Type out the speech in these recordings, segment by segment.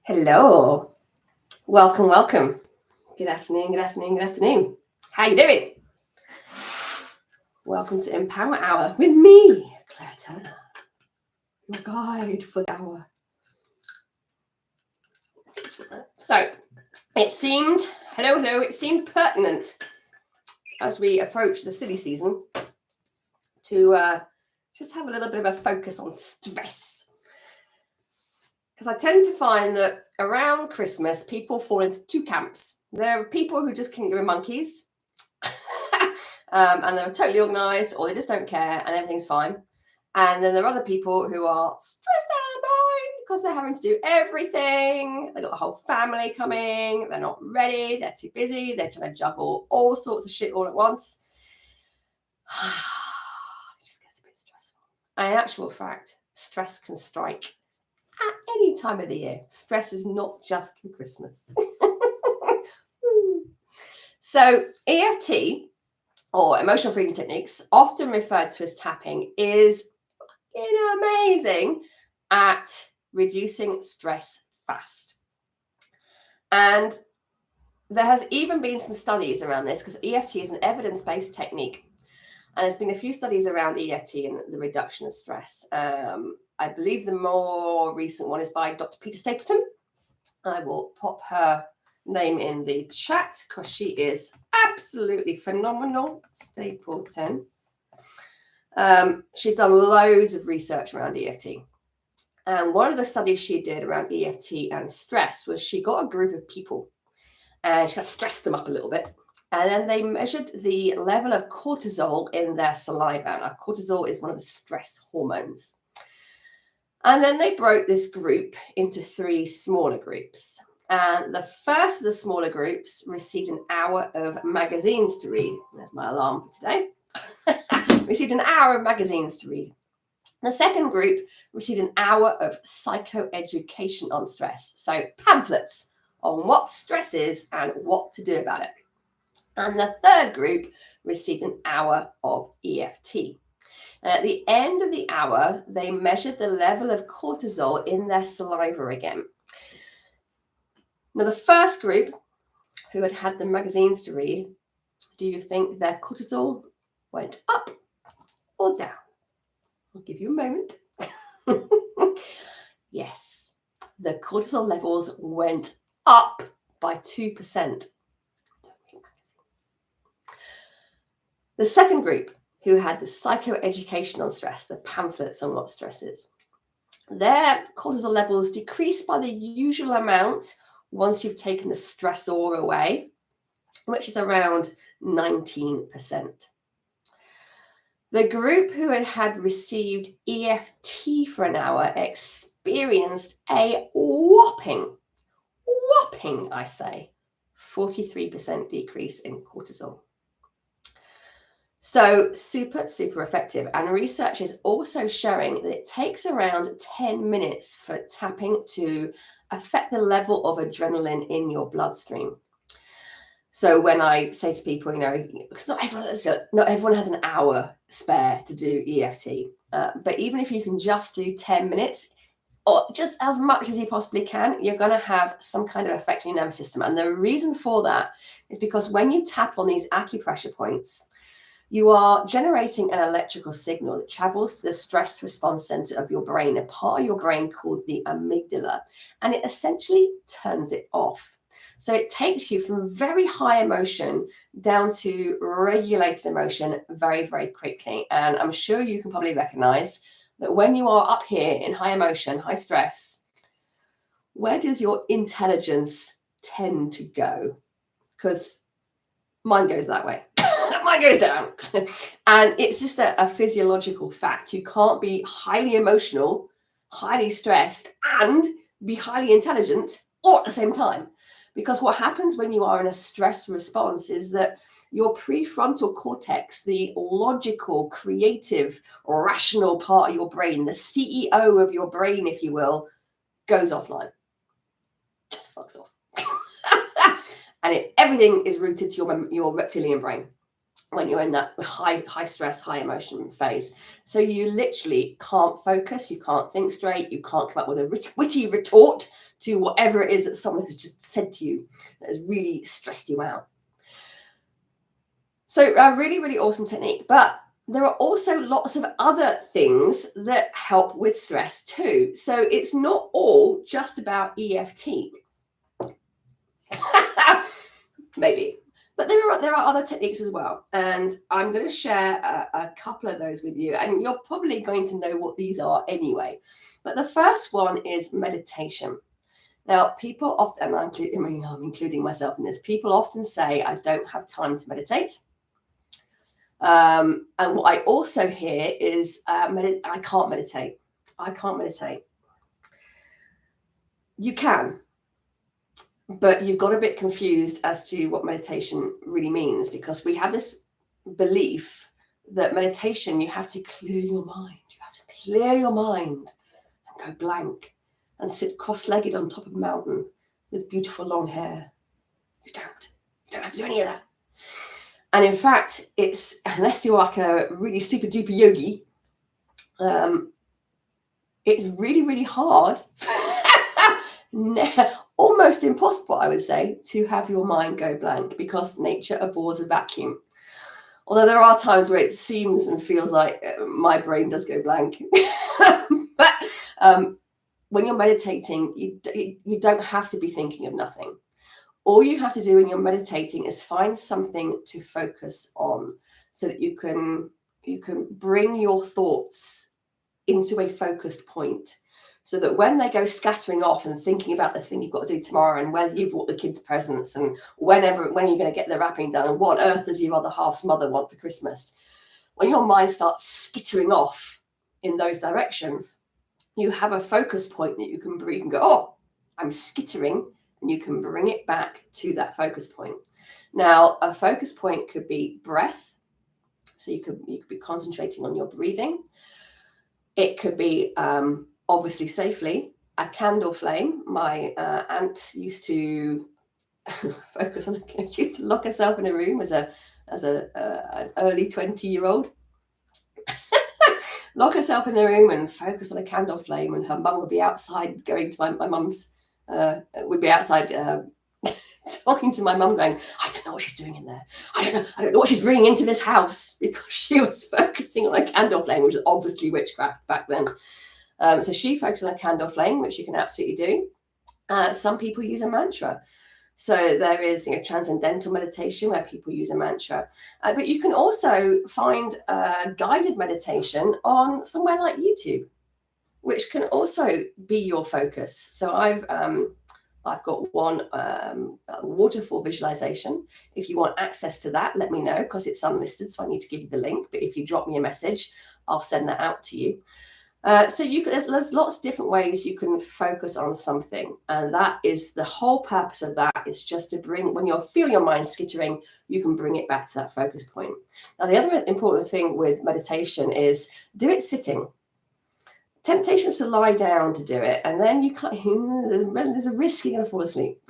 Hello. Welcome, welcome. Good afternoon, good afternoon, good afternoon. How you doing? Welcome to Empower Hour with me, Claire Turner, your guide for the hour. So, it seemed pertinent as we approach the silly season to just have a little bit of a focus on stress. Because I tend to find that around Christmas, people fall into two camps. There are people who just can give monkeys and they're totally organised, or they just don't care and everything's fine. And then there are other people who are stressed out of their mind because they're having to do everything. They've got the whole family coming. They're not ready. They're too busy. They're trying to juggle all sorts of shit all at once. It just gets a bit stressful. And in actual fact, stress can strike at any time of the year. Stress is not just for Christmas. So EFT, or emotional freedom techniques, often referred to as tapping, is amazing at reducing stress fast. And there has even been some studies around this because EFT is an evidence-based technique. And there's been a few studies around EFT and the reduction of stress. I believe the more recent one is by Dr. Peter Stapleton. I will pop her name in the chat because she is absolutely phenomenal. Stapleton. She's done loads of research around EFT. And one of the studies she did around EFT and stress was she got a group of people and she kind of stressed them up a little bit. And then they measured the level of cortisol in their saliva. Now, cortisol is one of the stress hormones. And then they broke this group into 3 smaller groups. And the first of the smaller groups received an hour of magazines to read. There's my alarm for today. Received an hour of magazines to read. The second group received an hour of psychoeducation on stress. So pamphlets on what stress is and what to do about it. And the third group received an hour of EFT. And at the end of the hour, they measured the level of cortisol in their saliva again. Now, the first group who had had the magazines to read, do you think their cortisol went up or down? I'll give you a moment. Yes, the cortisol levels went up by 2%. The second group, who had the psychoeducation on stress, the pamphlets on what stress is, their cortisol levels decreased by the usual amount once you've taken the stressor away, which is around 19%. The group who had received EFT for an hour experienced a whopping, I say, 43% decrease in cortisol. So super, super effective. And research is also showing that it takes around 10 minutes for tapping to affect the level of adrenaline in your bloodstream. So when I say to people, because not everyone has an hour spare to do EFT, but even if you can just do 10 minutes, or just as much as you possibly can, you're going to have some kind of effect on your nervous system. And the reason for that is because when you tap on these acupressure points, you are generating an electrical signal that travels to the stress response center of your brain, a part of your brain called the amygdala, and it essentially turns it off. So it takes you from very high emotion down to regulated emotion very, very quickly. And I'm sure you can probably recognize that when you are up here in high emotion, high stress, where does your intelligence tend to go? Because mine goes that way. Mine goes down. And it's just a physiological fact. You can't be highly emotional, highly stressed, and be highly intelligent all at the same time. Because what happens when you are in a stress response is that your prefrontal cortex, the logical, creative, rational part of your brain, the CEO of your brain, if you will, goes offline. Just fucks off. And everything is rooted to your reptilian brain. when you're in that high stress, high emotion phase. So you literally can't focus, you can't think straight, you can't come up with a witty retort to whatever it is that someone has just said to you that has really stressed you out. So a really, really awesome technique. But there are also lots of other things that help with stress too. So it's not all just about EFT. Maybe. But there are other techniques as well. And I'm going to share a couple of those with you. And you're probably going to know what these are anyway. But the first one is meditation. Now, people often, and I'm including myself in this, people often say, I don't have time to meditate. And what I also hear is, I can't meditate. I can't meditate. You can. But you've got a bit confused as to what meditation really means, because we have this belief that meditation, you have to clear your mind. You have to clear your mind and go blank and sit cross-legged on top of a mountain with beautiful long hair. You don't have to do any of that. And in fact, it's, unless you're like a really super duper yogi, it's really, really hard, almost impossible, I would say, to have your mind go blank, because nature abhors a vacuum. Although there are times where it seems and feels like my brain does go blank. But when you're meditating, you don't have to be thinking of nothing. All you have to do when you're meditating is find something to focus on, so that you can bring your thoughts into a focused point, so that when they go scattering off and thinking about the thing you've got to do tomorrow, and whether you bought the kids presents, and when you're going to get the wrapping done, and what on earth does your other half's mother want for Christmas, when your mind starts skittering off in those directions, you have a focus point that you can breathe and go, oh, I'm skittering. And you can bring it back to that focus point. Now, a focus point could be breath. So you could be concentrating on your breathing. It could be, obviously safely, a candle flame. My aunt used to focus on, she used to lock herself in a room as an early 20-year-old. Lock herself in the room and focus on a candle flame, and her mum would be outside going to my mum's, would be outside talking to my mum, going, I don't know what she's doing in there. I don't know what she's bringing into this house, because she was focusing on a candle flame, which is obviously witchcraft back then. So she focused on a candle flame, which you can absolutely do. Some people use a mantra. So there is transcendental meditation where people use a mantra. But you can also find guided meditation on somewhere like YouTube, which can also be your focus. So I've got one waterfall visualization. If you want access to that, let me know, because it's unlisted, so I need to give you the link. But if you drop me a message, I'll send that out to you. So there's lots of different ways you can focus on something, and that is the whole purpose of that, is just to bring, when you feel your mind skittering, you can bring it back to that focus point. Now, the other important thing with meditation is do it sitting. Temptation is to lie down to do it, and then you can't. There's a risk you're going to fall asleep.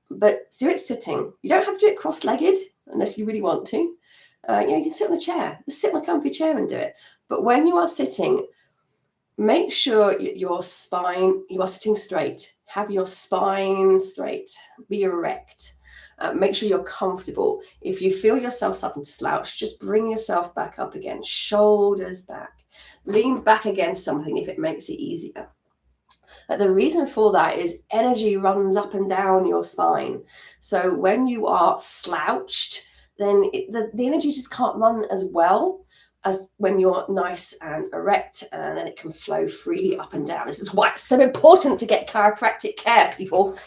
But do it sitting. You don't have to do it cross-legged unless you really want to. You can sit on a chair. Just sit on a comfy chair and do it. But when you are sitting, make sure your spine, you are sitting straight. Have your spine straight. Be erect. Make sure you're comfortable. If you feel yourself starting to slouch, just bring yourself back up again. Shoulders back. Lean back against something if it makes it easier. The reason for that is energy runs up and down your spine. So when you are slouched, then the energy just can't run as well as when you're nice and erect, and then it can flow freely up and down. This is why it's so important to get chiropractic care, people.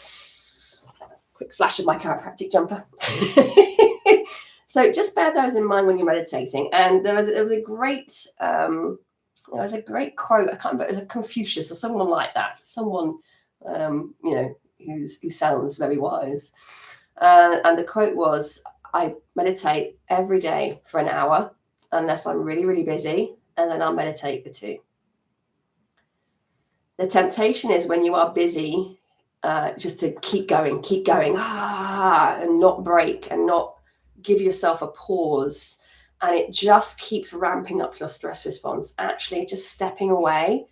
Quick flash of my chiropractic jumper. So just bear those in mind when you're meditating. And there was a great quote. I can't remember. It was a Confucius or someone like that. Someone who sounds very wise. And the quote was, "I meditate every day for an hour, unless I'm really, really busy, and then I'll meditate for 2." The temptation is when you are busy just to keep going, and not break and not give yourself a pause. And it just keeps ramping up your stress response. Actually, just stepping away,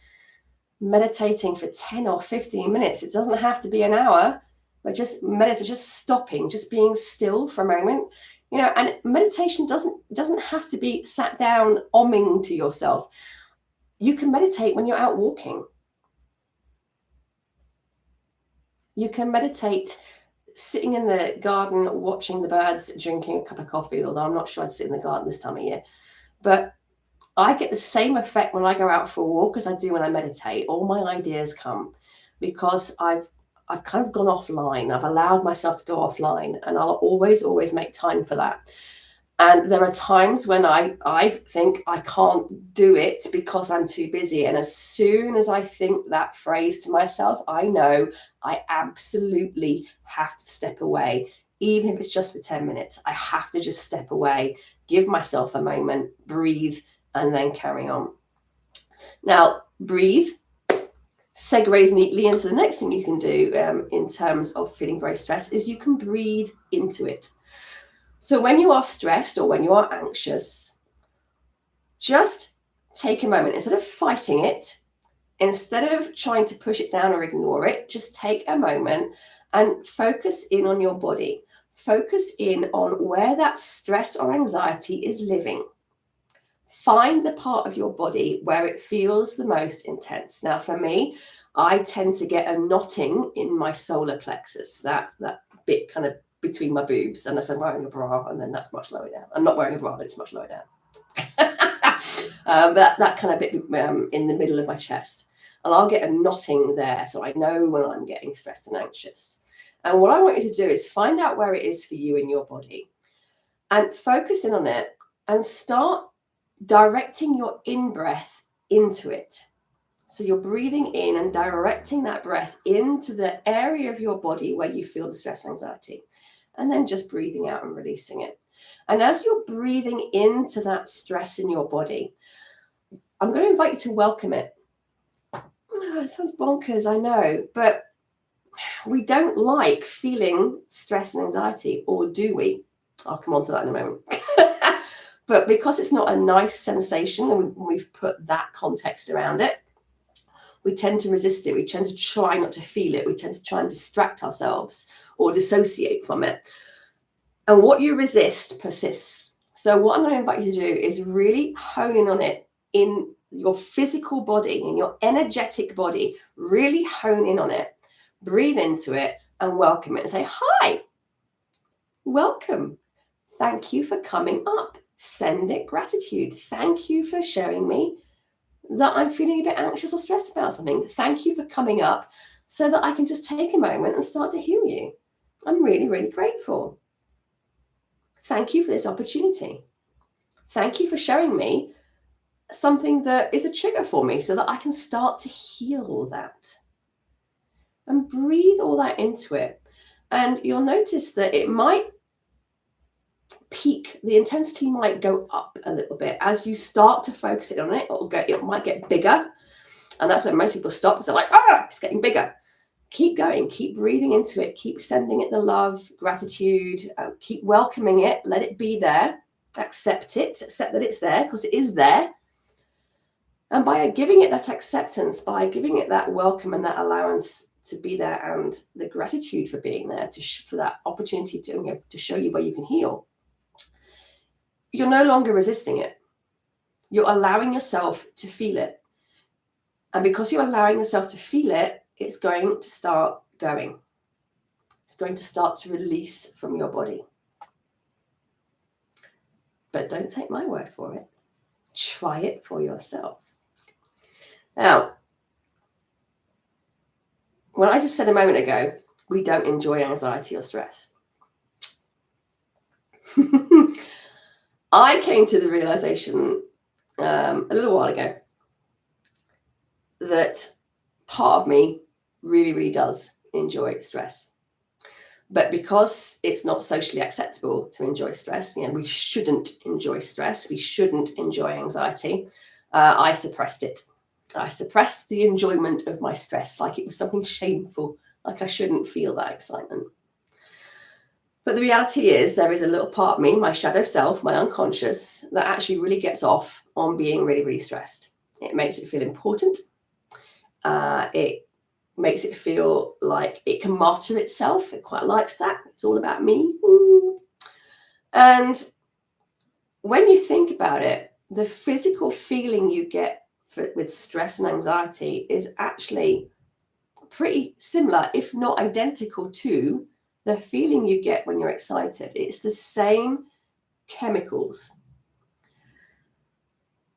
meditating for 10 or 15 minutes. It doesn't have to be an hour, but just meditate, just stopping, just being still for a moment. And meditation doesn't have to be sat down omming to yourself. You can meditate when you're out walking. You can meditate sitting in the garden, watching the birds, drinking a cup of coffee, although I'm not sure I'd sit in the garden this time of year. But I get the same effect when I go out for a walk as I do when I meditate. All my ideas come because I've kind of gone offline. I've allowed myself to go offline, and I'll always make time for that. And there are times when I think I can't do it because I'm too busy. And as soon as I think that phrase to myself, I know I absolutely have to step away. Even if it's just for 10 minutes, I have to just step away, give myself a moment, breathe, and then carry on. Now, breathe segues neatly into the next thing you can do in terms of feeling very stressed is you can breathe into it. So when you are stressed or when you are anxious, just take a moment. Instead of fighting it, instead of trying to push it down or ignore it, just take a moment and focus in on your body. Focus in on where that stress or anxiety is living. Find the part of your body where it feels the most intense. Now, for me, I tend to get a knotting in my solar plexus, that bit kind of between my boobs, unless I'm wearing a bra, and then that's much lower down. I'm not wearing a bra, but it's much lower down. that kind of bit in the middle of my chest. And I'll get a knotting there, so I know when I'm getting stressed and anxious. And what I want you to do is find out where it is for you in your body and focus in on it and start directing your in-breath into it. So you're breathing in and directing that breath into the area of your body where you feel the stress and anxiety, and then just breathing out and releasing it. And as you're breathing into that stress in your body, I'm going to invite you to welcome it. Oh, it sounds bonkers, I know, but we don't like feeling stress and anxiety, or do we? I'll come on to that in a moment. But because it's not a nice sensation, and we've put that context around it, we tend to resist it. We tend to try not to feel it. We tend to try and distract ourselves or dissociate from it. And what you resist persists. So what I'm going to invite you to do is really hone in on it in your physical body, in your energetic body. Really hone in on it. Breathe into it and welcome it and say, hi, welcome. Thank you for coming up. Send it gratitude. Thank you for showing me that I'm feeling a bit anxious or stressed about something. Thank you for coming up so that I can just take a moment and start to heal you. I'm really, really grateful. Thank you for this opportunity. Thank you for showing me something that is a trigger for me so that I can start to heal that. And breathe all that into it. And you'll notice that it might peak, the intensity might go up a little bit as you start to focus it on it. It might get bigger, and that's when most people stop because they're like, it's getting bigger. Keep going, keep breathing into it, keep sending it the love, gratitude, keep welcoming it, let it be there, accept it, accept that it's there because it is there. And by giving it that acceptance, by giving it that welcome and that allowance to be there, and the gratitude for being there, for that opportunity to show you where you can heal, you're no longer resisting it. You're allowing yourself to feel it. And because you're allowing yourself to feel it, it's going to start going. It's going to start to release from your body. But don't take my word for it. Try it for yourself. Now, when I just said a moment ago, we don't enjoy anxiety or stress. I came to the realization a little while ago that part of me really, really does enjoy stress. But because it's not socially acceptable to enjoy stress, we shouldn't enjoy stress, we shouldn't enjoy anxiety, I suppressed it. I suppressed the enjoyment of my stress like it was something shameful Like I shouldn't feel that excitement. But the reality is there is a little part of me, my shadow self, my unconscious, that actually really gets off on being really, really stressed. It makes it feel important. It makes it feel like it can martyr itself. It quite likes that. It's all about me. Ooh. And when you think about it, the physical feeling you get with stress and anxiety is actually pretty similar, if not identical, to the feeling you get when you're excited. It's the same chemicals.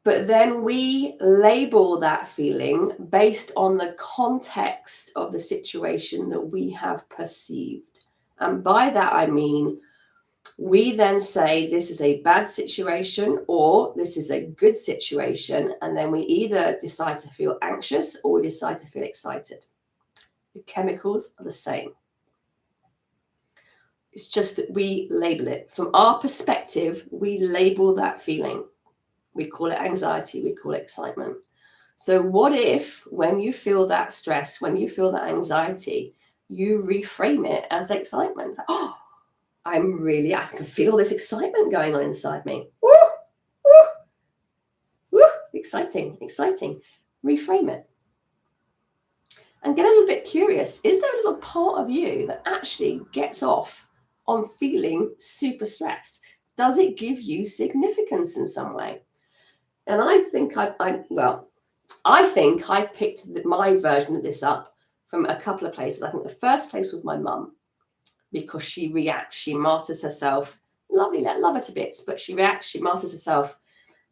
But then we label that feeling based on the context of the situation that we have perceived. And by that, I mean, we then say this is a bad situation or this is a good situation. And then we either decide to feel anxious or we decide to feel excited. The chemicals are the same. It's just that we label it. From our perspective, we label that feeling. We call it anxiety, we call it excitement. So what if when you feel that stress, when you feel that anxiety, you reframe it as excitement? Oh, I can feel this excitement going on inside me. Woo, woo, woo, exciting. Reframe it. And get a little bit curious. Is there a little part of you that actually gets off on feeling super stressed? Does it give you significance in some way? And I think I picked my version of this up from a couple of places. I think the first place was my mum, because she reacts, she martyrs herself. Lovely, love her to bits, but she reacts, she martyrs herself,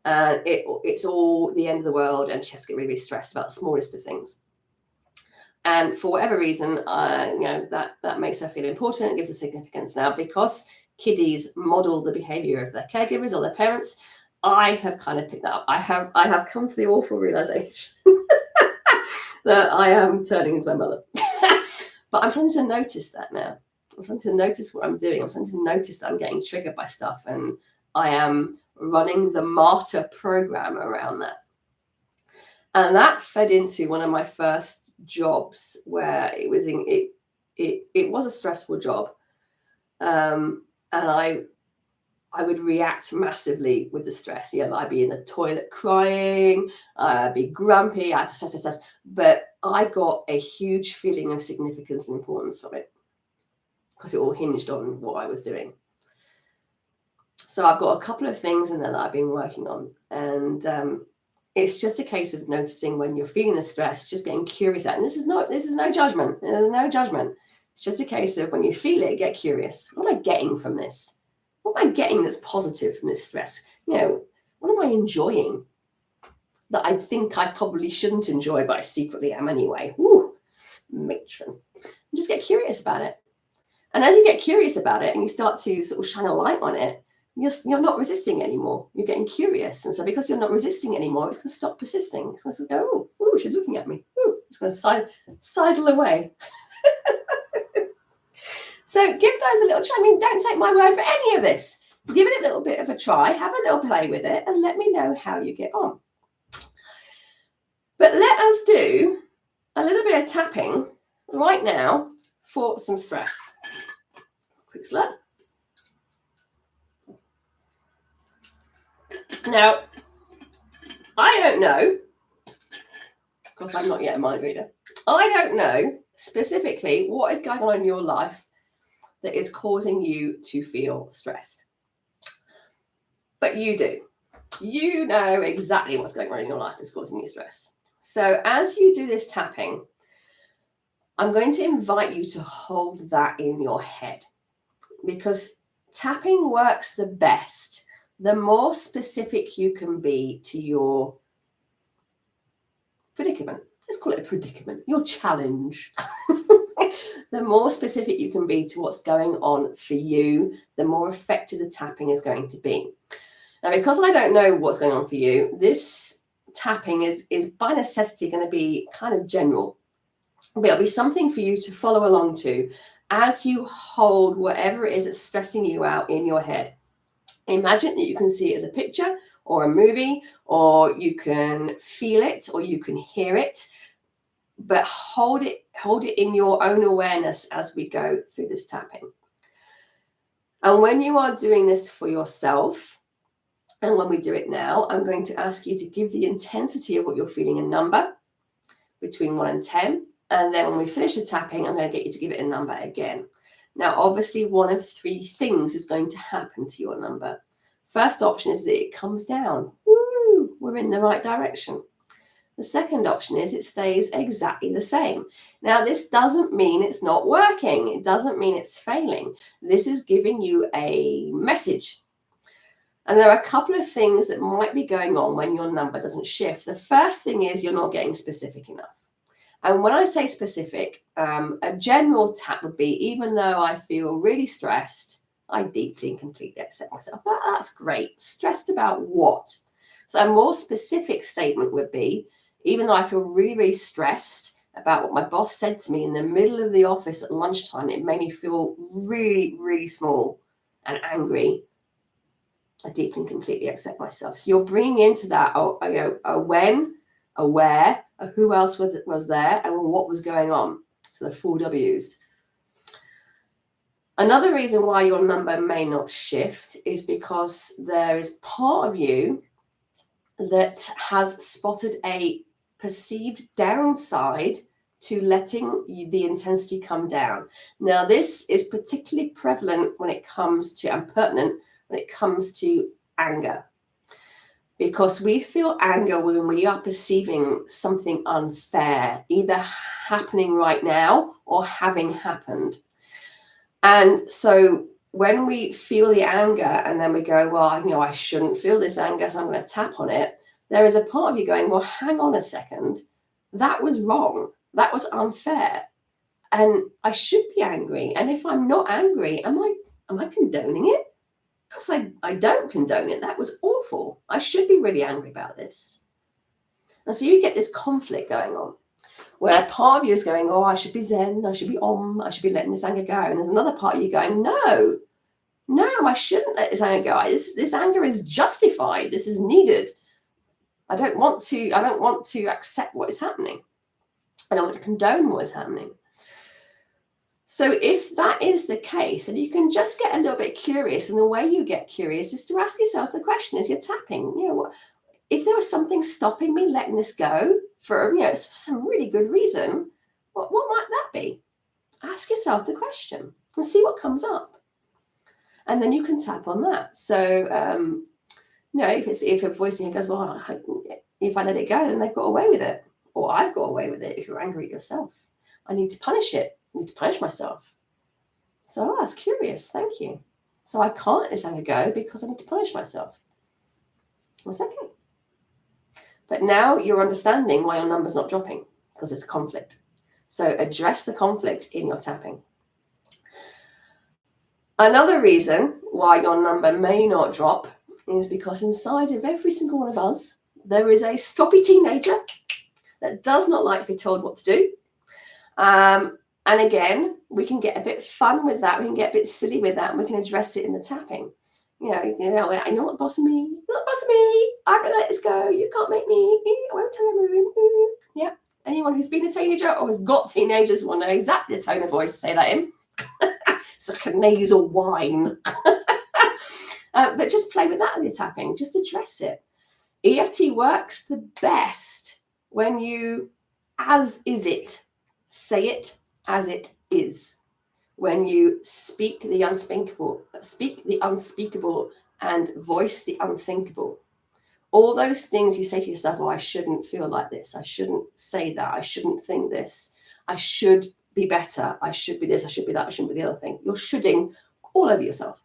and it's all the end of the world, and she has to get really, really stressed about the smallest of things. And for whatever reason, that makes her feel important. It gives her significance. Now, because kiddies model the behavior of their caregivers or their parents, I have kind of picked that up. I have come to the awful realization that I am turning into my mother. But I'm starting to notice that now. I'm starting to notice what I'm doing. I'm starting to notice that I'm getting triggered by stuff, and I am running the martyr program around that. And that fed into one of my first jobs, where it was a stressful job, and I would react massively with the stress. I'd be in the toilet crying, I'd be grumpy, but I got a huge feeling of significance and importance from it, because it all hinged on what I was doing. So I've got a couple of things in there that I've been working on, and it's just a case of noticing when you're feeling the stress, just getting curious at it. And this is no judgment. There's no judgment. It's just a case of when you feel it, get curious. What am I getting from this? What am I getting that's positive from this stress? What am I enjoying that I think I probably shouldn't enjoy, but I secretly am anyway? Woo, matron. And just get curious about it. And as you get curious about it and you start to sort of shine a light on it, you're not resisting anymore. You're getting curious. And so because you're not resisting anymore, it's going to stop persisting. It's going to go, oh, she's looking at me. Ooh, it's going to sidle away. So give those a little try. Don't take my word for any of this. Give it a little bit of a try. Have a little play with it and let me know how you get on. But let us do a little bit of tapping right now for some stress. Quick slurp. Now, I don't know, because I'm not yet a mind reader, I don't know specifically what is going on in your life that is causing you to feel stressed. But you do. You know exactly what's going on in your life that's causing you stress. So as you do this tapping, I'm going to invite you to hold that in your head, because tapping works the best the more specific you can be to your predicament. Let's call it a predicament, your challenge. The more specific you can be to what's going on for you, the more effective the tapping is going to be. Now, because I don't know what's going on for you, this tapping is by necessity going to be kind of general. But it'll be something for you to follow along to as you hold whatever it is that's stressing you out in your head. Imagine that you can see it as a picture or a movie, or you can feel it, or you can hear it. but hold it in your own awareness as we go through this tapping. And when you are doing this for yourself, and when we do it now, I'm going to ask you to give the intensity of what you're feeling a number between 1 and 10. And then when we finish the tapping, I'm going to get you to give it a number again. Now, obviously, one of 3 things is going to happen to your number. First option is that it comes down. Woo! We're in the right direction. The second option is it stays exactly the same. Now, this doesn't mean it's not working. It doesn't mean it's failing. This is giving you a message. And there are a couple of things that might be going on when your number doesn't shift. The first thing is you're not getting specific enough. And when I say specific, a general tap would be, even though I feel really stressed, I deeply and completely accept myself. That's great. Stressed about what? So a more specific statement would be, even though I feel really, really stressed about what my boss said to me in the middle of the office at lunchtime, it made me feel really, really small and angry. I deeply and completely accept myself. So you're bringing into that a when, a where, a who else was there, and what was going on. So the 4 W's. Another reason why your number may not shift is because there is part of you that has spotted a perceived downside to letting the intensity come down. Now, this is particularly prevalent when it comes to, and pertinent when it comes to anger. Because we feel anger when we are perceiving something unfair, either happening right now or having happened. And so when we feel the anger and then we go, well, I shouldn't feel this anger, so I'm going to tap on it. There is a part of you going, well, hang on a second. That was wrong. That was unfair. And I should be angry. And if I'm not angry, am I condoning it? Because I don't condone it. That was awful. I should be really angry about this. And so you get this conflict going on where part of you is going, oh, I should be zen, I should be I should be letting this anger go. And there's another part of you going, no, I shouldn't let this anger go. This anger is justified. This is needed. I don't want to accept what is happening. I don't want to condone what is happening. So if that is the case, and you can just get a little bit curious, and the way you get curious is to ask yourself the question as you're tapping, if there was something stopping me letting this go for some really good reason, what might that be? Ask yourself the question and see what comes up. And then you can tap on that. So, if a voice in here goes, well, if I let it go, then they've got away with it. Or I've got away with it if you're angry at yourself. I need to punish it. I need to punish myself. So, that's curious. Thank you. So I can't let this anger go because I need to punish myself. That's okay. But now you're understanding why your number's not dropping, because it's a conflict. So address the conflict in your tapping. Another reason why your number may not drop is because inside of every single one of us, there is a stroppy teenager that does not like to be told what to do. And again, we can get a bit fun with that. We can get a bit silly with that, and we can address it in the tapping. You're not bossing me. You're not bossing me. I'm going to let this go. You can't make me. I won't tell everyone. Yeah. Anyone who's been a teenager or has got teenagers will know exactly the tone of voice to say that in. It's like a nasal whine. But just play with that with your tapping. Just address it. EFT works the best when you as is it. Say it as it is. When you speak the unspeakable and voice the unthinkable. All those things you say to yourself, oh, I shouldn't feel like this. I shouldn't say that. I shouldn't think this. I should be better. I should be this. I should be that. I shouldn't be the other thing. You're shoulding all over yourself.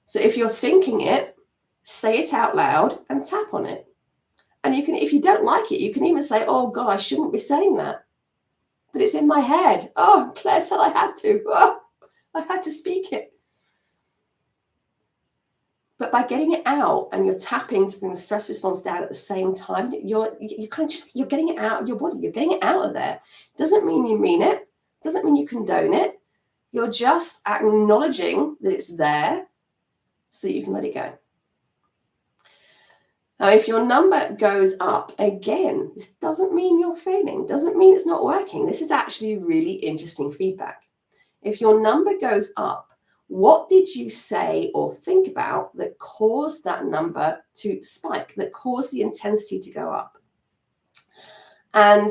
So if you're thinking it, say it out loud and tap on it. And you can, if you don't like it, you can even say, oh God, I shouldn't be saying that. But it's in my head. Oh, Claire said I had to. Oh, I had to speak it. But by getting it out and you're tapping to bring the stress response down at the same time, you're getting it out of your body. You're getting it out of there. Doesn't mean you mean it. Doesn't mean you condone it. You're just acknowledging that it's there so you can let it go. Now, if your number goes up, again, this doesn't mean you're failing, doesn't mean it's not working. This is actually really interesting feedback. If your number goes up, what did you say or think about that caused that number to spike, that caused the intensity to go up? And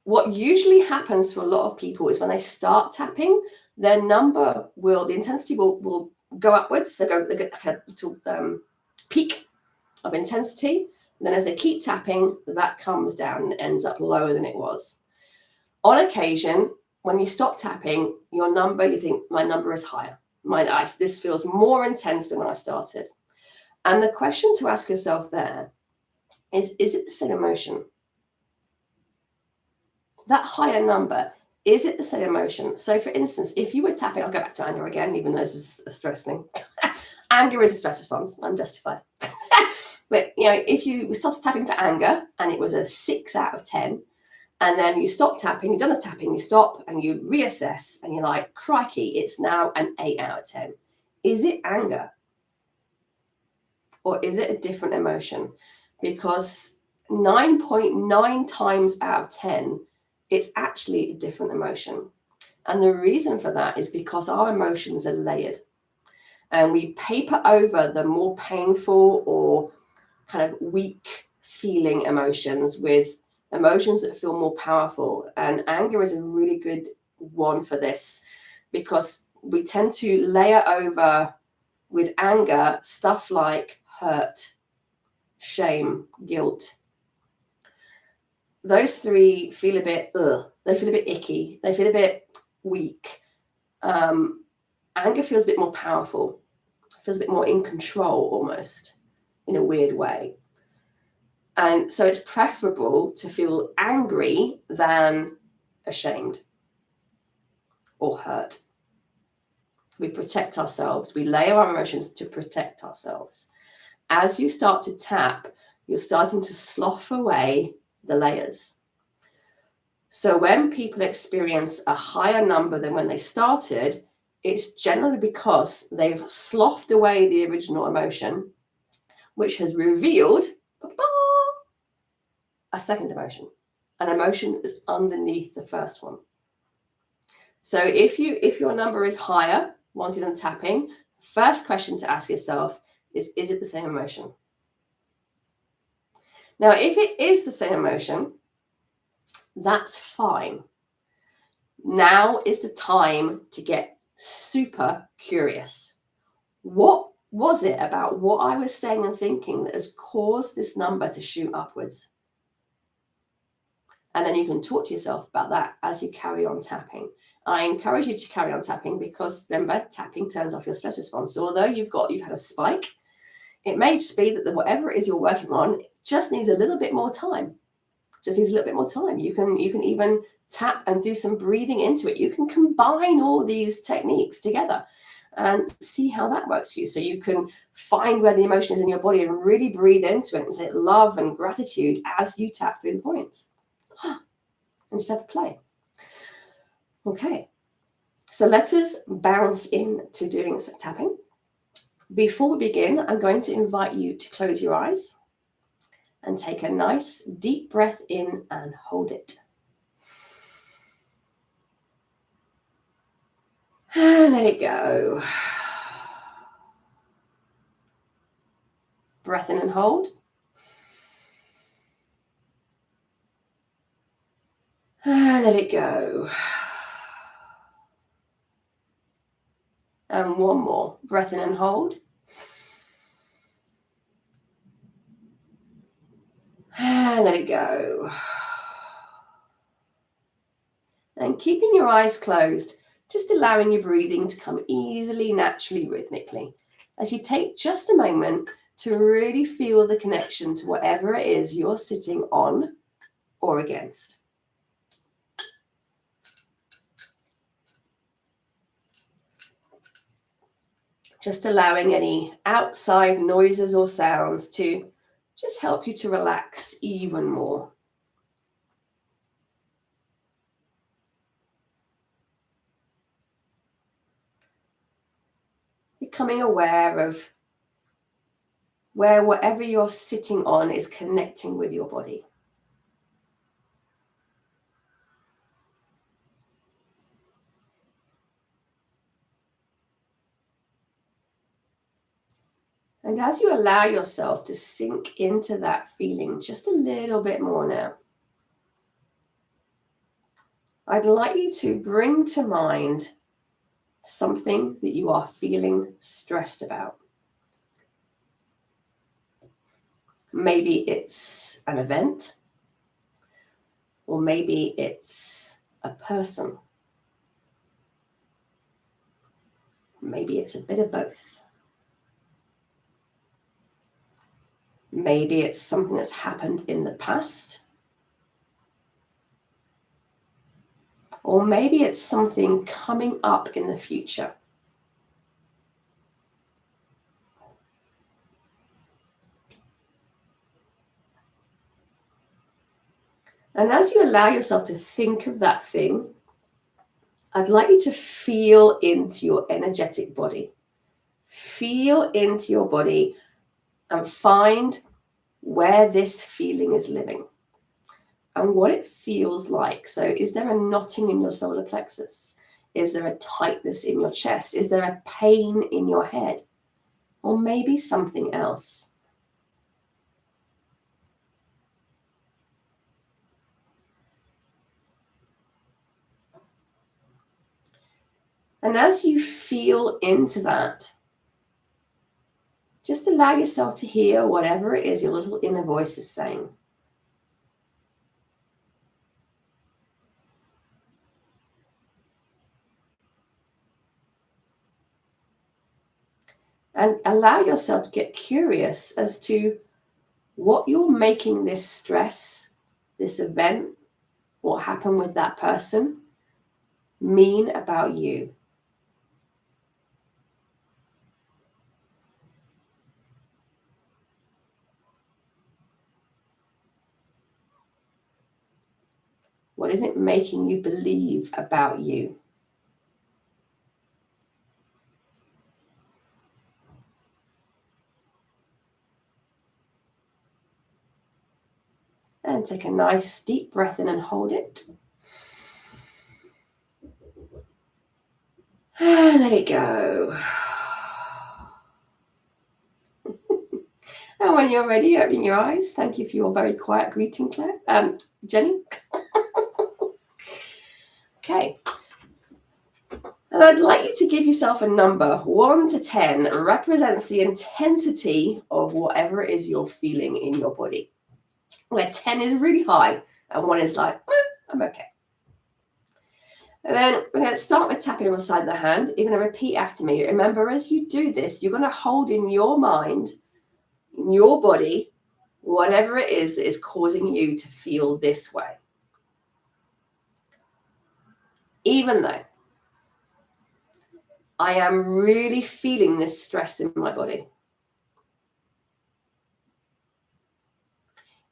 what usually happens for a lot of people is when they start tapping, their number will, the intensity will go upwards. They go like a little peak of intensity. And then as they keep tapping, that comes down and ends up lower than it was. On occasion, when you stop tapping, your number, you think, my number is higher. This feels more intense than when I started. And the question to ask yourself there is it the same emotion? That higher number, is it the same emotion? So for instance, if you were tapping, I'll go back to anger again, even though this is a stress thing. Anger is a stress response. I'm justified. But if you started tapping for anger and it was a 6 out of 10, and then you stop tapping, you've done the tapping, you stop and you reassess and you're like, crikey, it's now an 8 out of 10. Is it anger? Or is it a different emotion? Because 9.9 times out of 10, it's actually a different emotion. And the reason for that is because our emotions are layered. And we paper over the more painful or kind of weak feeling emotions with emotions that feel more powerful. And anger is a really good one for this, because we tend to layer over with anger stuff like hurt, shame, guilt. Those three feel a bit, they feel a bit icky, they feel a bit weak. Anger feels a bit more powerful, feels a bit more in control almost, in a weird way. And so it's preferable to feel angry than ashamed or hurt. We protect ourselves. We layer our emotions to protect ourselves. As you start to tap, you're starting to slough away the layers. So when people experience a higher number than when they started, it's generally because they've sloughed away the original emotion, which has revealed a second emotion, an emotion that is underneath the first one. So if your number is higher once you're done tapping, first question to ask yourself is it the same emotion? Now, if it is the same emotion, that's fine. Now is the time to get super curious. What was it about what I was saying and thinking that has caused this number to shoot upwards? And then you can talk to yourself about that as you carry on tapping. I encourage you to carry on tapping because, remember, tapping turns off your stress response. So although you've had a spike, it may just be that whatever it is you're working on just needs a little bit more time. You can even tap and do some breathing into it. You can combine all these techniques together and see how that works for you. So you can find where the emotion is in your body and really breathe into it and say love and gratitude as you tap through the points. And just have a play. Okay, so let us bounce into doing some tapping. Before we begin, I'm going to invite you to close your eyes and take a nice deep breath in and hold it. And let it go. Breath in and hold. And let it go. And one more. Breath in and hold. And let it go. And keeping your eyes closed, just allowing your breathing to come easily, naturally, rhythmically, as you take just a moment to really feel the connection to whatever it is you're sitting on or against. Just allowing any outside noises or sounds to just help you to relax even more. Becoming aware of where whatever you're sitting on is connecting with your body. And as you allow yourself to sink into that feeling just a little bit more now, I'd like you to bring to mind something that you are feeling stressed about. Maybe it's an event, or maybe it's a person. Maybe it's a bit of both. Maybe it's something that's happened in the past. Or maybe it's something coming up in the future. And as you allow yourself to think of that thing, I'd like you to feel into your energetic body. Feel into your body and find where this feeling is living and what it feels like. So is there a knotting in your solar plexus? Is there a tightness in your chest? Is there a pain in your head? Or maybe something else? And as you feel into that, just allow yourself to hear whatever it is your little inner voice is saying. And allow yourself to get curious as to what you're making this stress, this event, what happened with that person, mean about you. What is it making you believe about you? And take a nice deep breath in and hold it. And let it go. And when you're ready, open your eyes. Thank you for your very quiet greeting, Claire. Jenny. Okay. And I'd like you to give yourself a number. 1 to 10 represents the intensity of whatever it is you're feeling in your body. Where 10 is really high and 1 is like, I'm okay. And then we're going to start with tapping on the side of the hand. You're going to repeat after me. Remember, as you do this, you're going to hold in your mind, in your body, whatever it is that is causing you to feel this way. Even though I am really feeling this stress in my body,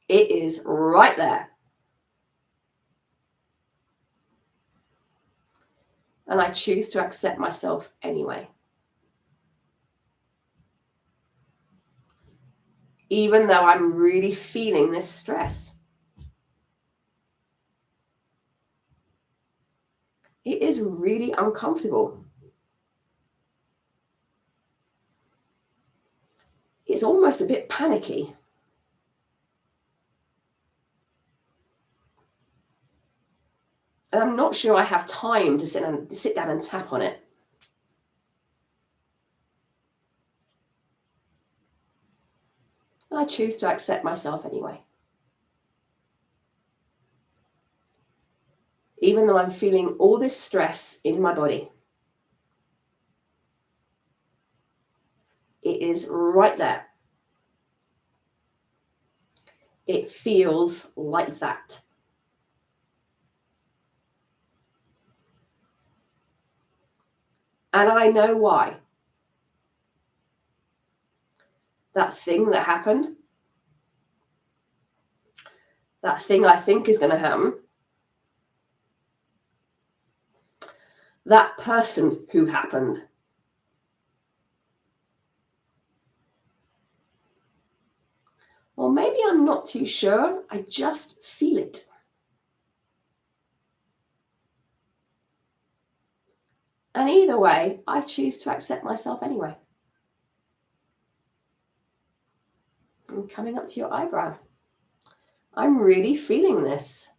it is right there. And I choose to accept myself anyway. Even though I'm really feeling this stress. It is really uncomfortable. It's almost a bit panicky. And I'm not sure I have time to sit down and tap on it. I choose to accept myself anyway. Even though I'm feeling all this stress in my body, it is right there. It feels like that. And I know why. That thing that happened, that thing I think is going to happen, that person who happened, Or maybe I'm not too sure, I just feel it. And either way, I choose to accept myself anyway. And coming up to your eyebrow. I'm really feeling this.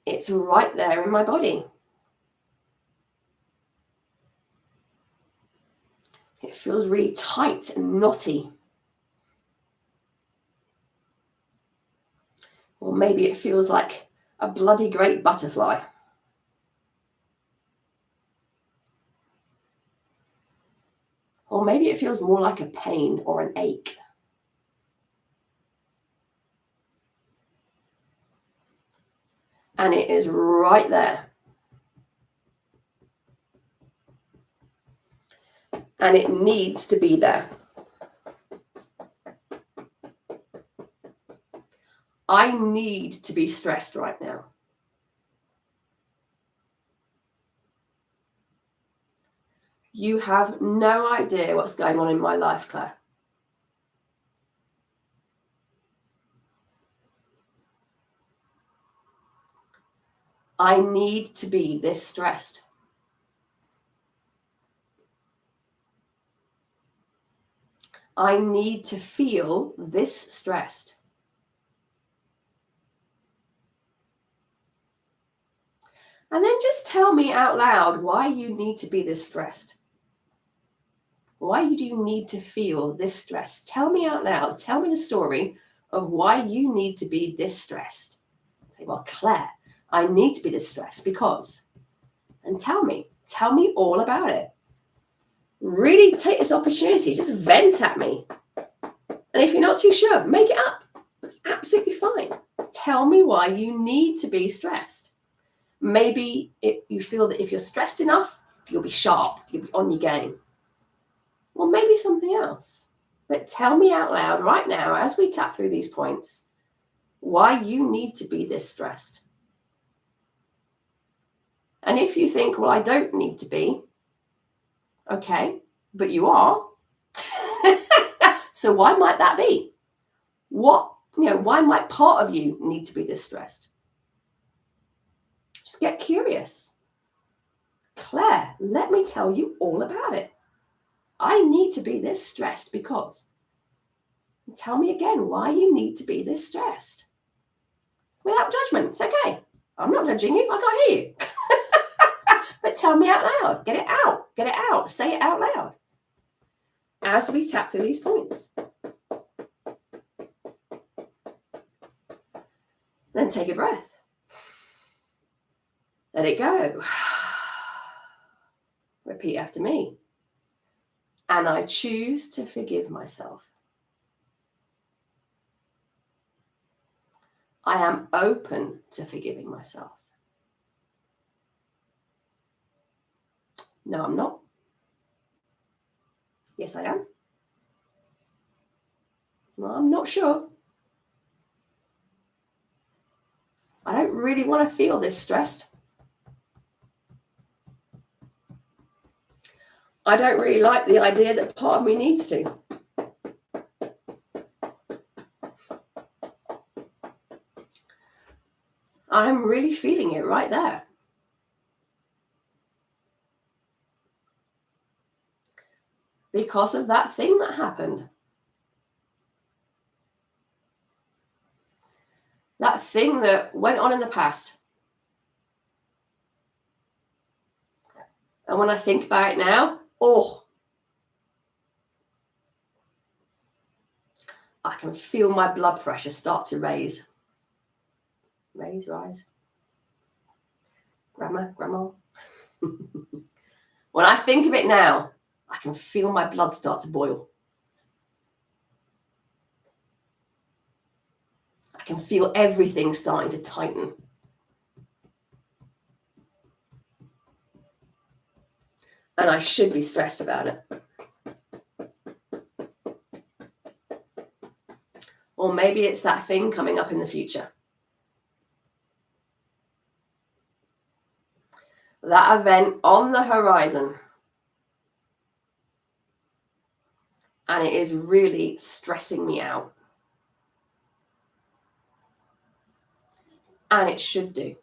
It's right there in my body. It feels really tight and knotty. Or maybe it feels like a bloody great butterfly. Or maybe it feels more like a pain or an ache. And it is right there. And it needs to be there. I need to be stressed right now. You have no idea what's going on in my life, Claire. I need to be this stressed. I need to feel this stressed. And then just tell me out loud why you need to be this stressed. Why do you need to feel this stress? Tell me out loud. Tell me the story of why you need to be this stressed. Say, well, Claire, I need to be this stressed because. And tell me all about it. Really take this opportunity. Just vent at me. And if you're not too sure, make it up. It's absolutely fine. Tell me why you need to be stressed. Maybe you feel that if you're stressed enough, you'll be sharp, you'll be on your game. Or maybe something else. But tell me out loud right now, as we tap through these points, why you need to be this stressed. And if you think, well, I don't need to be, okay, but you are. So why might that be? Why might part of you need to be this stressed? Just get curious. Claire, let me tell you all about it. I need to be this stressed because. And tell me again why you need to be this stressed. Without judgment. It's okay. I'm not judging you. I can't hear you. But tell me out loud. Get it out. Get it out. Say it out loud. As we tap through these points. Then take a breath. Let it go. Repeat after me. And I choose to forgive myself. I am open to forgiving myself. No, I'm not. Yes, I am. No, I'm not sure. I don't really want to feel this stressed. I don't really like the idea that part of me needs to. I'm really feeling it right there. Because of that thing that happened. That thing that went on in the past. And when I think about it now, I can feel my blood pressure start to raise. Rise. Grandma. When I think of it now, I can feel my blood start to boil. I can feel everything starting to tighten. And I should be stressed about it. Or maybe it's that thing coming up in the future. That event on the horizon. and it is really stressing me out. And it should do.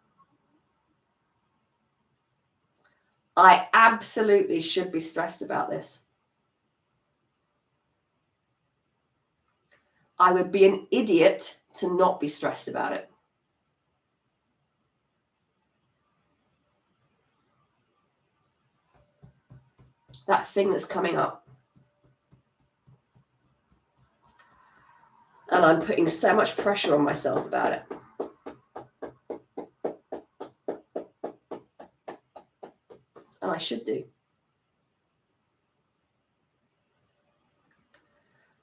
I absolutely should be stressed about this. I would be an idiot to not be stressed about it. That thing that's coming up. And I'm putting so much pressure on myself about it. And I should do.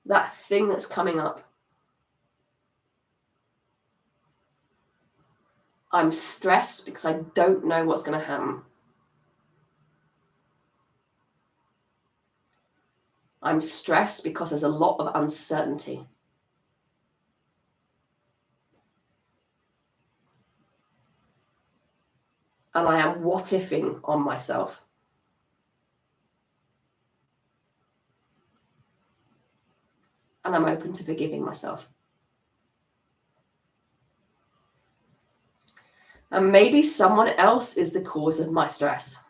That thing that's coming up. I'm stressed because I don't know what's going to happen. I'm stressed because there's a lot of uncertainty. And I am what-ifing on myself. And I'm open to forgiving myself. And maybe someone else is the cause of my stress.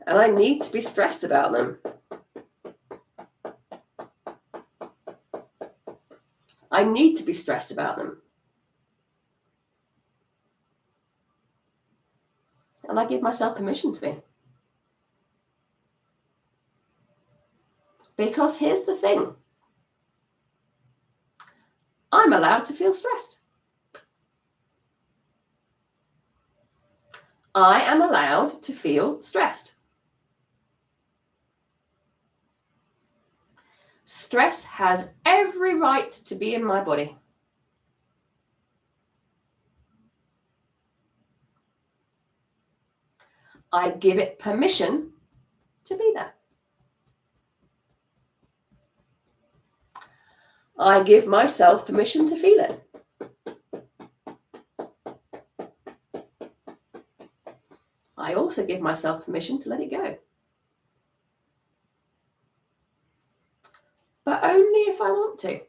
And I need to be stressed about them. I need to be stressed about them. And I give myself permission to be. Because here's the thing. I'm allowed to feel stressed. I am allowed to feel stressed. Stress has every right to be in my body. I give it permission to be there. I give myself permission to feel it. I also give myself permission to let it go. But only if I want to.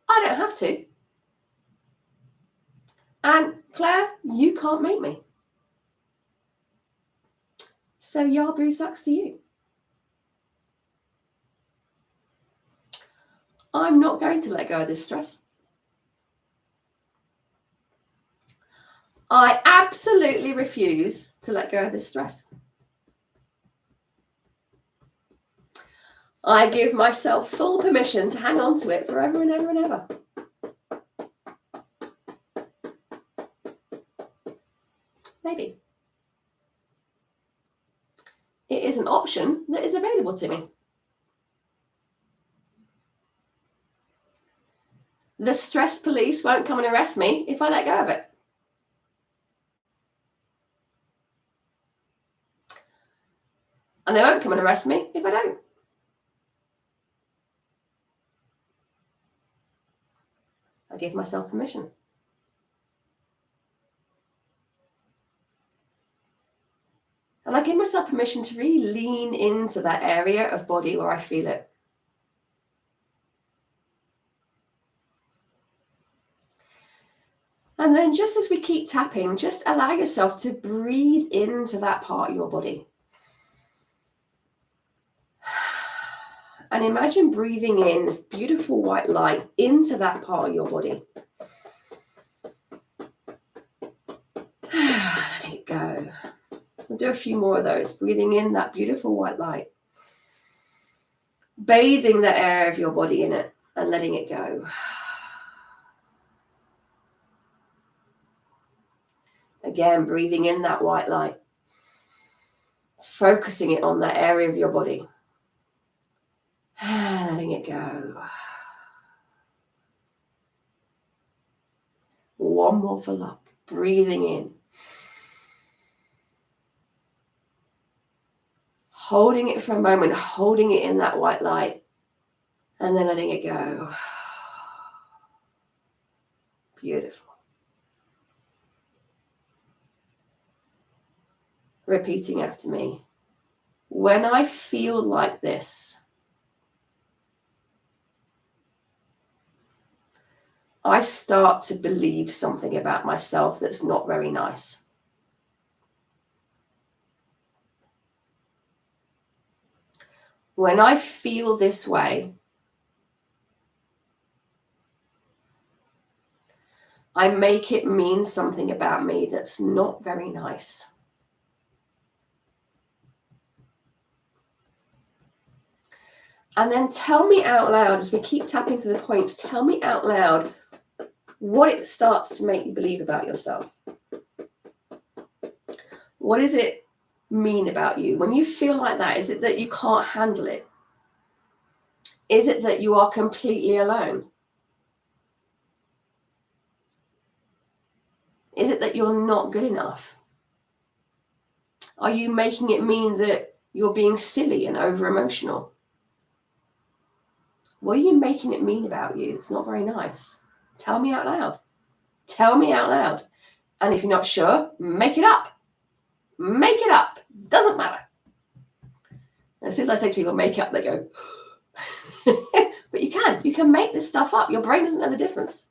I don't have to. And Claire, you can't make me. So Yabu sucks to you. I'm not going to let go of this stress. I absolutely refuse to let go of this stress. I give myself full permission to hang on to it forever and ever and ever. Maybe. It is an option that is available to me. The stress police won't come and arrest me if I let go of it. And they won't come and arrest me if I don't. I give myself permission. And I give myself permission to really lean into that area of body where I feel it. And then just as we keep tapping, just allow yourself to breathe into that part of your body. And imagine breathing in this beautiful white light into that part of your body. Let it go. We'll do a few more of those. Breathing in that beautiful white light. Bathing the air of your body in it and letting it go. Again, breathing in that white light. Focusing it on that area of your body. And letting it go. One more for luck. Breathing in. Holding it for a moment, holding it in that white light, and then letting it go. Beautiful. Repeating after me. When I feel like this, I start to believe something about myself that's not very nice. When I feel this way, I make it mean something about me that's not very nice. And then tell me out loud, as we keep tapping through the points, tell me out loud what it starts to make you believe about yourself. What does it mean about you? When you feel like that, is it that you can't handle it? Is it that you are completely alone? Is it that you're not good enough? Are you making it mean that you're being silly and over-emotional? What are you making it mean about you? It's not very nice. Tell me out loud. Tell me out loud. And if you're not sure, make it up. Make it up. Doesn't matter. And as soon as I say to people, make it up, they go, but you can make this stuff up. Your brain doesn't know the difference.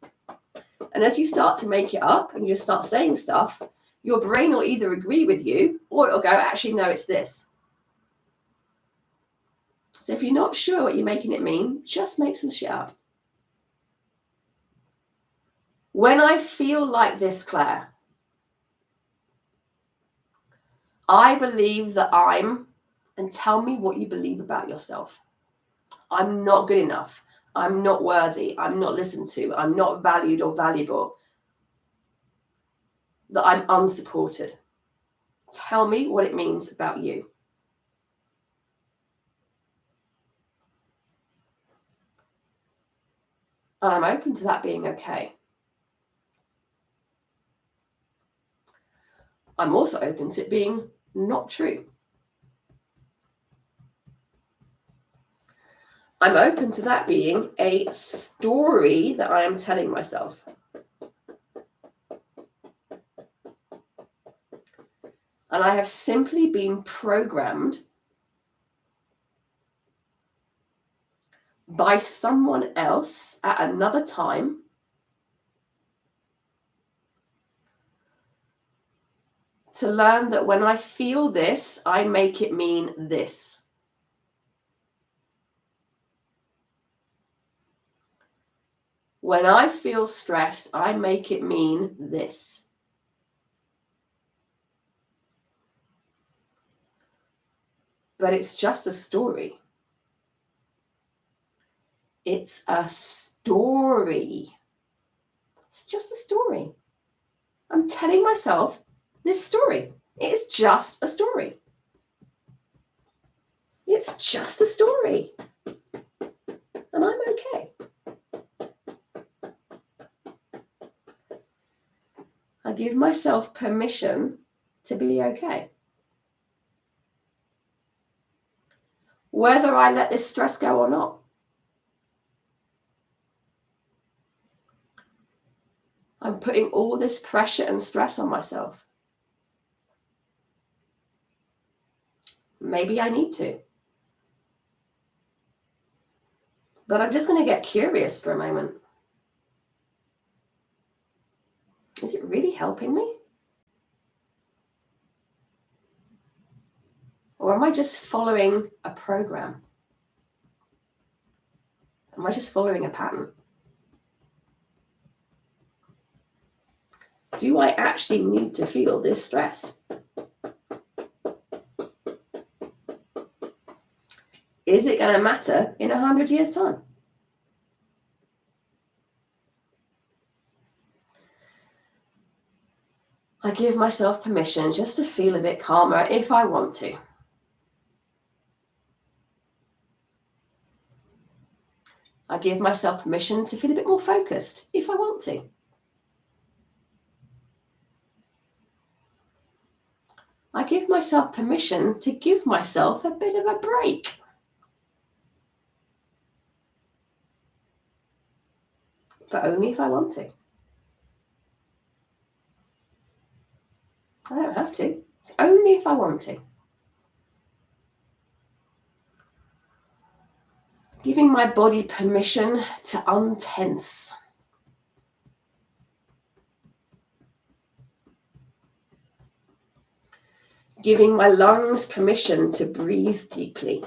And as you start to make it up and you just start saying stuff, your brain will either agree with you or it'll go, actually, no, it's this. So if you're not sure what you're making it mean, just make some shit up. When I feel like this, Claire, I believe that and tell me what you believe about yourself. I'm not good enough. I'm not worthy. I'm not listened to. I'm not valued or valuable. That I'm unsupported. Tell me what it means about you. And I'm open to that being okay. I'm also open to it being not true. I'm open to that being a story that I am telling myself. And I have simply been programmed by someone else at another time to learn that when I feel this, I make it mean this. When I feel stressed, I make it mean this. But it's just a story. It's a story. It's just a story. I'm telling myself this story. It's just a story. It's just a story. And I'm okay. I give myself permission to be okay. Whether I let this stress go or not. I'm putting all this pressure and stress on myself. Maybe I need to. But I'm just going to get curious for a moment. Is it really helping me? Or am I just following a program? Am I just following a pattern? Do I actually need to feel this stressed? Is it going to matter in 100 years' time? I give myself permission just to feel a bit calmer if I want to. I give myself permission to feel a bit more focused if I want to. I give myself permission to give myself a bit of a break. But only if I want to. I don't have to. Only if I want to. Giving my body permission to untense. Giving my lungs permission to breathe deeply.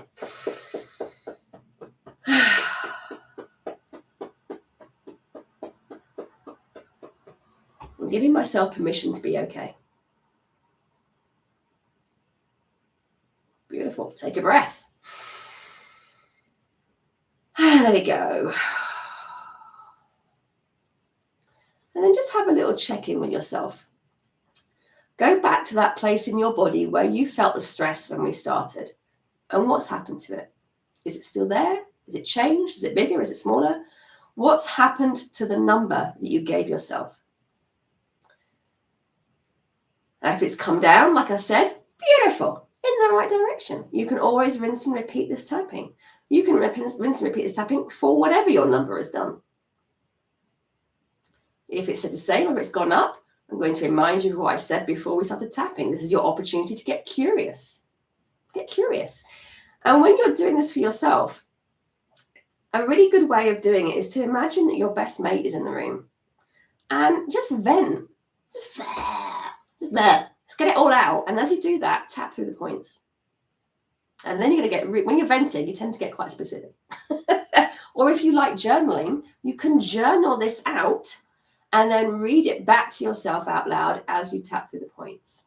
I'm giving myself permission to be okay. Beautiful. Take a breath. And let it go. And then just have a little check-in with yourself. Go back to that place in your body where you felt the stress when we started. And what's happened to it? Is it still there? Is it changed? Is it bigger? Is it smaller? What's happened to the number that you gave yourself? Now, if it's come down, like I said, beautiful, in the right direction. You can always rinse and repeat this tapping. You can rinse and repeat this tapping for whatever your number has done. If it's the same or if it's gone up, I'm going to remind you of what I said before we started tapping. This is your opportunity to get curious. Get curious. And when you're doing this for yourself, a really good way of doing it is to imagine that your best mate is in the room and just vent. Just there. Just get it all out. And as you do that, tap through the points. And then you're going to get, when you're venting, you tend to get quite specific. Or if you like journaling, you can journal this out and then read it back to yourself out loud as you tap through the points.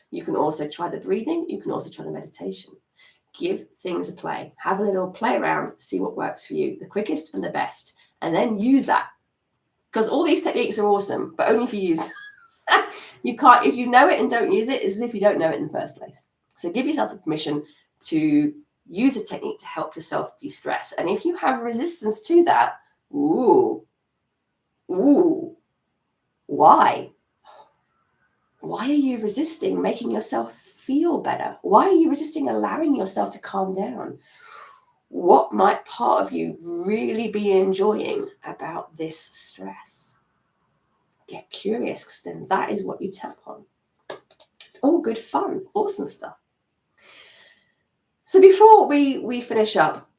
You can also try the breathing. You can also try the meditation. Give things a play. Have a little play around, see what works for you, the quickest and the best, and then use that. Because all these techniques are awesome, but only if you use you can't, if you know it and don't use it, it's as if you don't know it in the first place. So give yourself the permission to use a technique to help yourself de-stress. And if you have resistance to that, why? Why are you resisting making yourself feel better? Why are you resisting allowing yourself to calm down? What might part of you really be enjoying about this stress? Get curious, because then that is what you tap on. It's all good fun, awesome stuff. So before we finish up,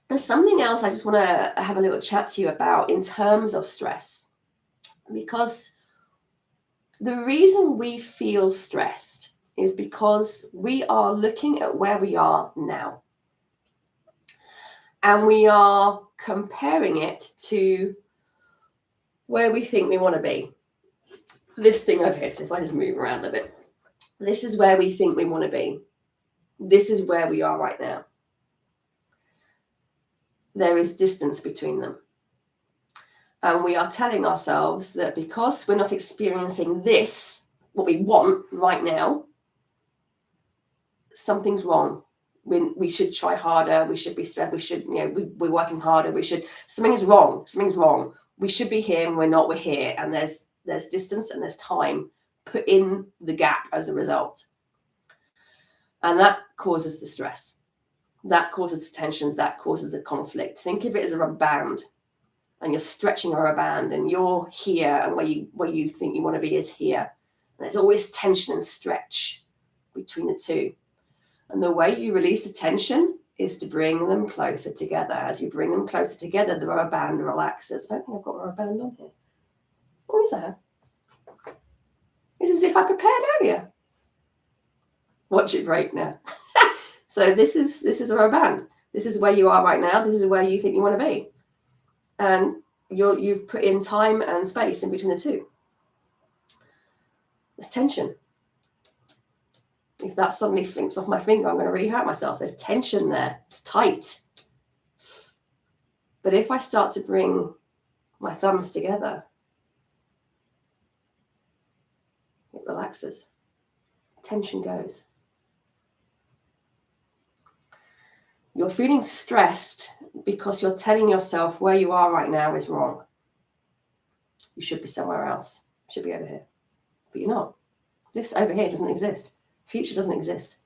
there's something else I just want to have a little chat to you about in terms of stress. Because the reason we feel stressed is because we are looking at where we are now. And we are comparing it to where we think we want to be. This thing over here, so if I just move around a bit, this is where we think we want to be. This is where we are right now. There is distance between them. And we are telling ourselves that because we're not experiencing this, what we want right now, something's wrong. We should try harder. We should be stressed. We should, we're working harder. Something's wrong. We should be here and we're not, we're here. And there's distance and there's time put in the gap as a result. And that causes the stress. That causes the tension. That causes the conflict. Think of it as a rubber band. And you're stretching a rubber band and you're here, and where you think you want to be is here. And there's always tension and stretch between the two. And the way you release the tension is to bring them closer together. As you bring them closer together, the rubber band relaxes. I don't think I've got a rubber band on here. What is that? It's as if I prepared earlier. Watch it break now. So this is a rubber band. This is where you are right now. This is where you think you want to be. And you've put in time and space in between the two. There's tension. If that suddenly flinks off my finger, I'm going to really hurt myself. There's tension there. It's tight. But if I start to bring my thumbs together, it relaxes. Tension goes. You're feeling stressed because you're telling yourself where you are right now is wrong. You should be somewhere else. You should be over here. But you're not. This over here doesn't exist. Future doesn't exist.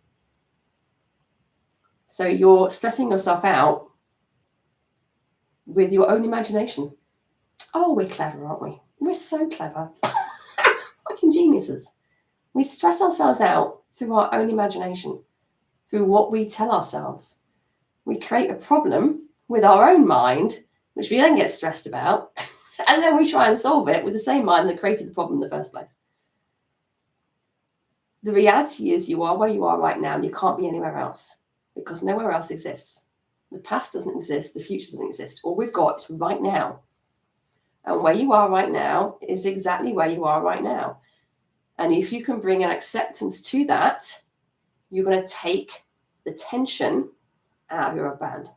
So you're stressing yourself out with your own imagination. Oh, we're clever, aren't we? We're so clever. Fucking geniuses. We stress ourselves out through our own imagination, through what we tell ourselves. We create a problem with our own mind, which we then get stressed about, and then we try and solve it with the same mind that created the problem in the first place. The reality is you are where you are right now, and you can't be anywhere else because nowhere else exists. The past doesn't exist, the future doesn't exist. All we've got is right now. And where you are right now is exactly where you are right now. And if you can bring an acceptance to that, you're going to take the tension out of your band.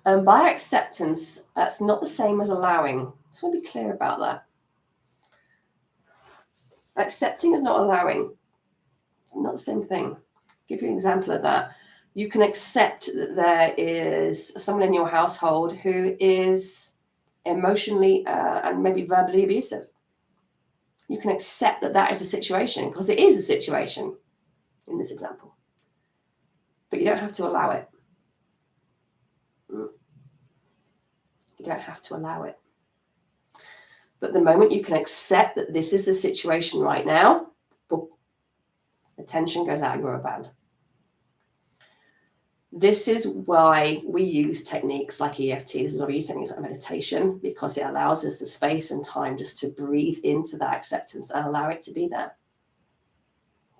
And by acceptance, that's not the same as allowing. Just want to be clear about that. Accepting is not allowing. It's not the same thing. I'll give you an example of that. You can accept that there is someone in your household who is emotionally and maybe verbally abusive. You can accept that that is a situation, because it is a situation in this example. But you don't have to allow it. You don't have to allow it. But the moment you can accept that this is the situation right now, boom, the tension goes out of your band. This is why we use techniques like EFT. This is why we use techniques like meditation, because it allows us the space and time just to breathe into that acceptance and allow it to be there.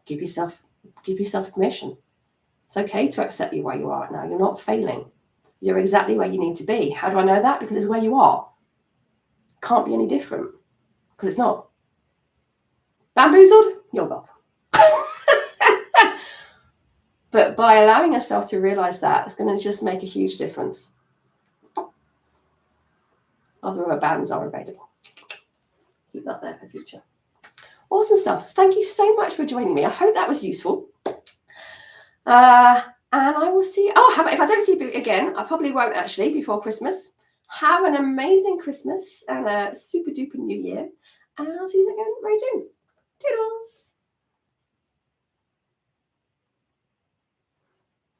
Give yourself permission. It's okay to accept you where you are right now. You're not failing. You're exactly where you need to be. How do I know that? Because it's where you are. Can't be any different, because it's not. Bamboozled? You're welcome. But by allowing yourself to realize that, it's going to just make a huge difference. Other rubber bands are available. Keep that there for future. Awesome stuff. Thank you so much for joining me. I hope that was useful. And I will see you. If I don't see you again, I probably won't actually before Christmas. Have an amazing Christmas and a super duper new year. And I'll see you again very soon. Toodles.